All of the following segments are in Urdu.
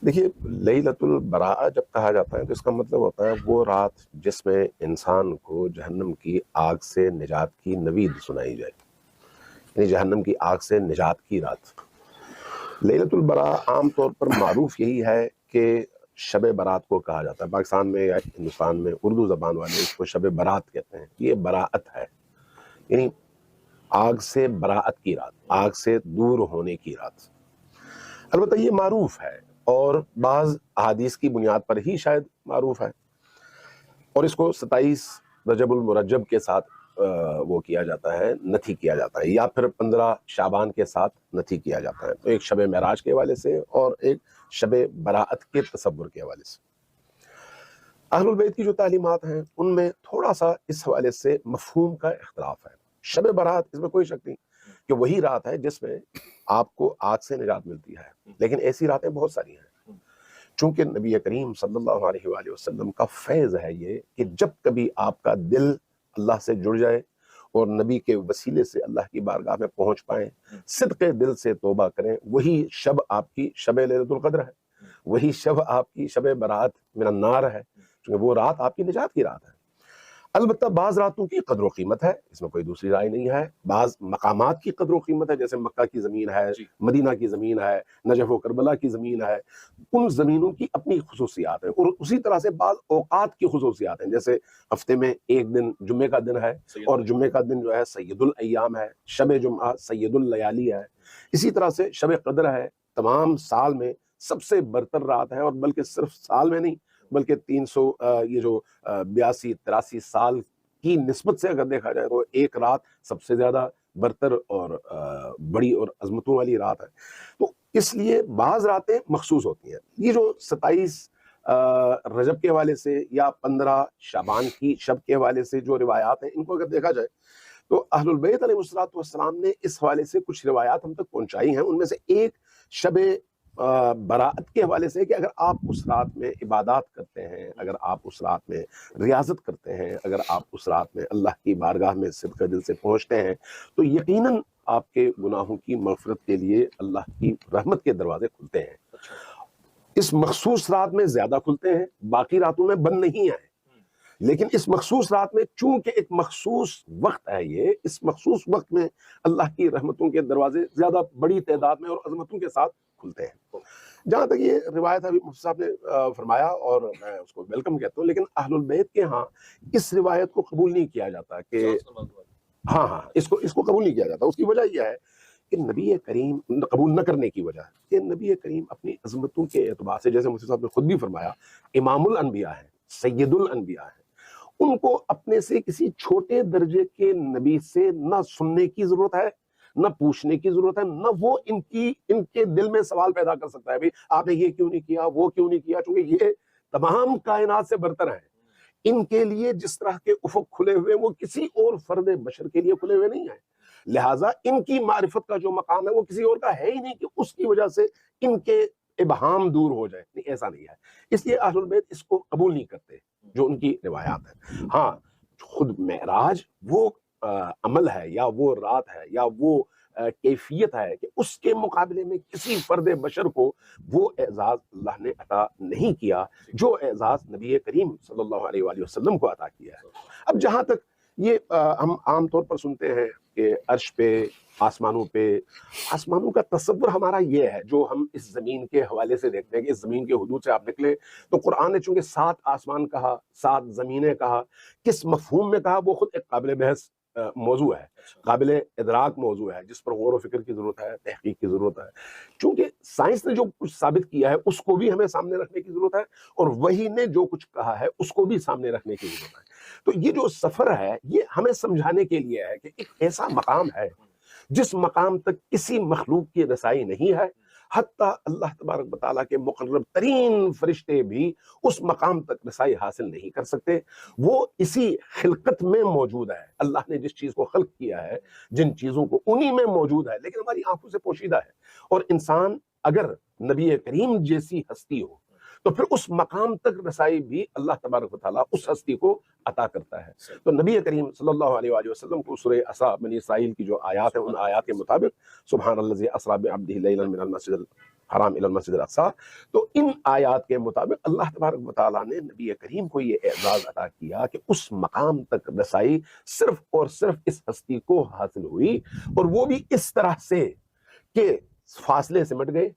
دیکھیے، لیلۃ البراء جب کہا جاتا ہے تو اس کا مطلب ہوتا ہے وہ رات جس میں انسان کو جہنم کی آگ سے نجات کی نوید سنائی جائے، یعنی جہنم کی آگ سے نجات کی رات۔ لیلۃ البراء عام طور پر معروف یہی ہے کہ شب برات کو کہا جاتا ہے۔ پاکستان میں یا ہندوستان میں اردو زبان والے اس کو شب برات کہتے ہیں۔ یہ براعت ہے، یعنی آگ سے براعت کی رات، آگ سے دور ہونے کی رات۔ البتہ یہ معروف ہے اور بعض احادیث کی بنیاد پر ہی شاید معروف ہے، اور اس کو 27 رجب المرجب کے ساتھ وہ کیا جاتا ہے، نتھی کیا جاتا ہے، یا پھر 15 شعبان کے ساتھ نتھی کیا جاتا ہے۔ تو ایک شب معراج کے حوالے سے اور ایک شب براعت کے تصور کے حوالے سے۔ اہل البیت کی جو تعلیمات ہیں ان میں تھوڑا سا اس حوالے سے مفہوم کا اختلاف ہے۔ شب برات اس میں کوئی شک نہیں کہ وہی رات ہے جس میں آپ کو آگ سے نجات ملتی ہے، لیکن ایسی راتیں بہت ساری ہیں۔ چونکہ نبی کریم صلی اللہ علیہ وآلہ وسلم کا فیض ہے یہ کہ جب کبھی آپ کا دل اللہ سے جڑ جائے اور نبی کے وسیلے سے اللہ کی بارگاہ میں پہنچ پائیں، صدق دل سے توبہ کریں، وہی شب آپ کی شب لیلۃ القدر ہے، وہی شب آپ کی شب برات من النار ہے، کیونکہ وہ رات آپ کی نجات کی رات ہے۔ البتہ بعض راتوں کی قدر و قیمت ہے، اس میں کوئی دوسری رائے نہیں ہے۔ بعض مقامات کی قدر و قیمت ہے، جیسے مکہ کی زمین ہے، مدینہ کی زمین ہے، نجف و کربلا کی زمین ہے، ان زمینوں کی اپنی خصوصیات ہیں، اور اسی طرح سے بعض اوقات کی خصوصیات ہیں، جیسے ہفتے میں ایک دن جمعے کا دن ہے، اور جمعے کا دن جو ہے سید الایام ہے، شب جمعہ سید اللیالی ہے۔ اسی طرح سے شب قدر ہے، تمام سال میں سب سے برتر رات ہے، اور بلکہ صرف سال میں نہیں بلکہ 300 یہ جو 82-83 سال کی نسبت سے اگر دیکھا جائے تو ایک رات سب سے زیادہ برتر اور بڑی اور عظمتوں والی رات ہے۔ تو اس لیے بعض راتیں مخصوص ہوتی ہیں۔ یہ جو 27 رجب کے حوالے سے یا 15 شعبان کی شب کے حوالے سے جو روایات ہیں، ان کو اگر دیکھا جائے تو اہل البیت علیہ السلام نے اس حوالے سے کچھ روایات ہم تک پہنچائی ہیں۔ ان میں سے ایک شب براعت کے حوالے سے کہ اگر آپ اس رات میں عبادات کرتے ہیں، اگر آپ اس رات میں ریاضت کرتے ہیں، اگر آپ اس رات میں اللہ کی بارگاہ میں صدق دل سے پہنچتے ہیں، تو یقیناً آپ کے گناہوں کی مغفرت کے لیے اللہ کی رحمت کے دروازے کھلتے ہیں۔ اس مخصوص رات میں زیادہ کھلتے ہیں، باقی راتوں میں بند نہیں ہیں، لیکن اس مخصوص رات میں چونکہ ایک مخصوص وقت ہے، یہ اس مخصوص وقت میں اللہ کی رحمتوں کے دروازے زیادہ بڑی تعداد میں اور عظمتوں کے ساتھ کھلتے ہیں۔ جہاں تک یہ روایت ابھی مفتی صاحب نے فرمایا، اور میں اس کو ویلکم کہتا ہوں، لیکن اہل البیت کے ہاں اس روایت کو قبول نہیں کیا جاتا کہ ہاں اس کو قبول نہیں کیا جاتا۔ اس کی وجہ یہ ہے کہ نبی کریم قبول نہ کرنے کی وجہ ہے کہ نبی کریم اپنی عظمتوں کے اعتبار سے، جیسے مفتی صاحب نے خود بھی فرمایا، امام الانبیاء ہیں، سید الانبیاء ہیں، ان کو اپنے سے کسی چھوٹے درجے کے نبی سے نہ سننے کی ضرورت ہے، نہ پوچھنے کی ضرورت ہے، نہ وہ ان کے دل میں سوال پیدا کر سکتا ہے بھئی آپ نے یہ کیوں نہیں کیا، وہ کیوں نہیں کیا، چونکہ یہ تمام کائنات سے برتر ہیں۔ ان کے لیے جس طرح کے افق کھلے ہوئے وہ کسی اور فرد بشر کے لیے کھلے ہوئے نہیں ہیں، لہٰذا ان کی معرفت کا جو مقام ہے وہ کسی اور کا ہے ہی نہیں کہ اس کی وجہ سے ان کے ابہام دور ہو جائے، نہیں، ایسا نہیں ہے۔ اس لیے اہل البیت اس کو قبول نہیں کرتے جو ان کی روایات ہیں۔ ہاں، خود معراج وہ عمل ہے یا وہ رات ہے یا وہ کیفیت ہے کہ اس کے مقابلے میں کسی فرد بشر کو وہ اعزاز اللہ نے عطا نہیں کیا جو اعزاز نبی کریم صلی اللہ علیہ وآلہ وسلم کو عطا کیا ہے۔ اب جہاں تک یہ ہم عام طور پر سنتے ہیں کہ عرش پہ، آسمانوں کا تصور ہمارا یہ ہے جو ہم اس زمین کے حوالے سے دیکھتے ہیں کہ اس زمین کے حدود سے آپ نکلے تو قرآن نے چونکہ 7 آسمان کہا، 7 زمینیں کہا، کس مفہوم میں کہا وہ خود ایک قابل بحث موضوع ہے، قابل ادراک موضوع ہے، جس پر غور و فکر کی ضرورت ہے، تحقیق کی ضرورت ہے۔ چونکہ سائنس نے جو کچھ ثابت کیا ہے اس کو بھی ہمیں سامنے رکھنے کی ضرورت ہے، اور وحی نے جو کچھ کہا ہے اس کو بھی سامنے رکھنے کی ضرورت ہے۔ تو یہ جو سفر ہے یہ ہمیں سمجھانے کے لیے ہے کہ ایک ایسا مقام ہے جس مقام تک کسی مخلوق کی رسائی نہیں ہے، حتیٰ اللہ تبارک و تعالیٰ کے مقرب ترین فرشتے بھی اس مقام تک رسائی حاصل نہیں کر سکتے۔ وہ اسی خلقت میں موجود ہے، اللہ نے جس چیز کو خلق کیا ہے، جن چیزوں کو انہی میں موجود ہے، لیکن ہماری آنکھوں سے پوشیدہ ہے۔ اور انسان اگر نبی کریم جیسی ہستی ہو تو پھر اس مقام تک رسائی بھی اللہ تبارک و تعالیٰ اس ہستی کو عطا کرتا ہے۔ تو نبی کریم صلی اللہ علیہ وآلہ وسلم کو سورہ اسراء بنی اسرائیل کی جو آیات ہیں ان آیات کے مطابق سبحان الذی اسریٰ بعبدہ لیلا من المسجد حرام الی المسجد الاقصی. تو ان آیات کے مطابق اللہ تبارک و تعالیٰ نے نبی کریم کو یہ اعزاز عطا کیا کہ اس مقام تک رسائی صرف اور صرف اس ہستی کو حاصل ہوئی، اور وہ بھی اس طرح سے کہ فاصلے سمٹ گئے،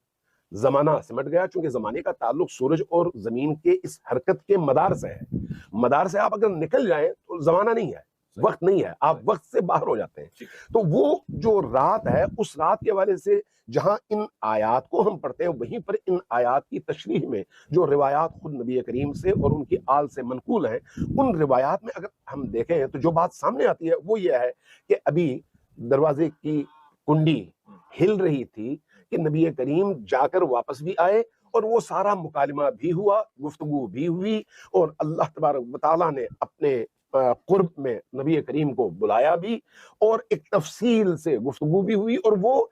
زمانہ سمٹ گیا، چونکہ زمانے کا تعلق سورج اور زمین کے اس حرکت کے مدار سے ہے. مدار سے آپ اگر نکل جائیں تو زمانہ نہیں ہے، وقت نہیں ہے، آپ وقت سے باہر ہو جاتے ہیں. تو وہ جو رات ہے، اس رات کے حوالے سے جہاں ان آیات کو ہم پڑھتے ہیں، وہیں پر ان آیات کی تشریح میں جو روایات خود نبی کریم سے اور ان کی آل سے منقول ہیں، ان روایات میں اگر ہم دیکھیں تو جو بات سامنے آتی ہے وہ یہ ہے کہ ابھی دروازے کی کنڈی ہل رہی تھی کہ نبی کریم جا کر واپس بھی آئے، اور وہ سارا مکالمہ بھی ہوا، گفتگو بھی ہوئی، اور اللہ تبارک و تعالیٰ نے اپنے قرب میں نبی کریم کو بلایا بھی، اور ایک تفصیل سے گفتگو بھی ہوئی، اور وہ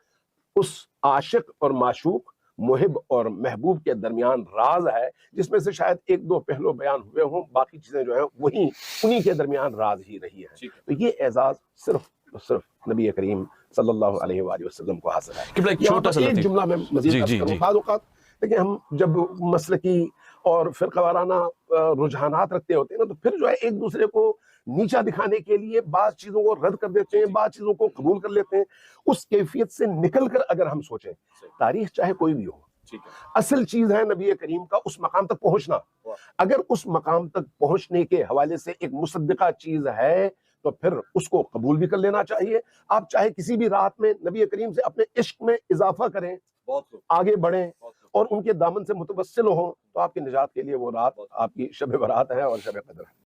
اس عاشق اور معشوق، محب اور محبوب کے درمیان راز ہے، جس میں سے شاید ایک دو پہلو بیان ہوئے ہوں، باقی چیزیں جو ہیں وہی انہی کے درمیان راز ہی رہی ہیں. تو یہ اعزاز صرف نبی کریم صلی اللہ علیہ وآلہ وسلم کو حاصل ہے. یہاں پر ایک جملہ میں مزید عرض کروں. بعض اوقات دیکھیں ہم جب مسلکی اور فرقہ وارانہ رجحانات رکھتے ہوتے ہیں نا، تو پھر جو ہے ایک دوسرے کو نیچا دکھانے کے لیے بعض چیزوں کو رد کر دیتے ہیں، بعض چیزوں کو قبول کر لیتے ہیں. اس کیفیت سے نکل کر اگر ہم سوچیں، تاریخ چاہے کوئی بھی ہو، اصل چیز ہے نبی کریم کا اس مقام تک پہنچنا. اگر اس مقام تک پہنچنے کے حوالے سے ایک مصدقہ چیز ہے تو پھر اس کو قبول بھی کر لینا چاہیے. آپ چاہے کسی بھی رات میں نبی کریم سے اپنے عشق میں اضافہ کریں، آگے بڑھیں اور ان کے دامن سے متوسل ہوں، تو آپ کی نجات کے لیے وہ رات آپ کی شب برات ہے اور شب قدر ہے.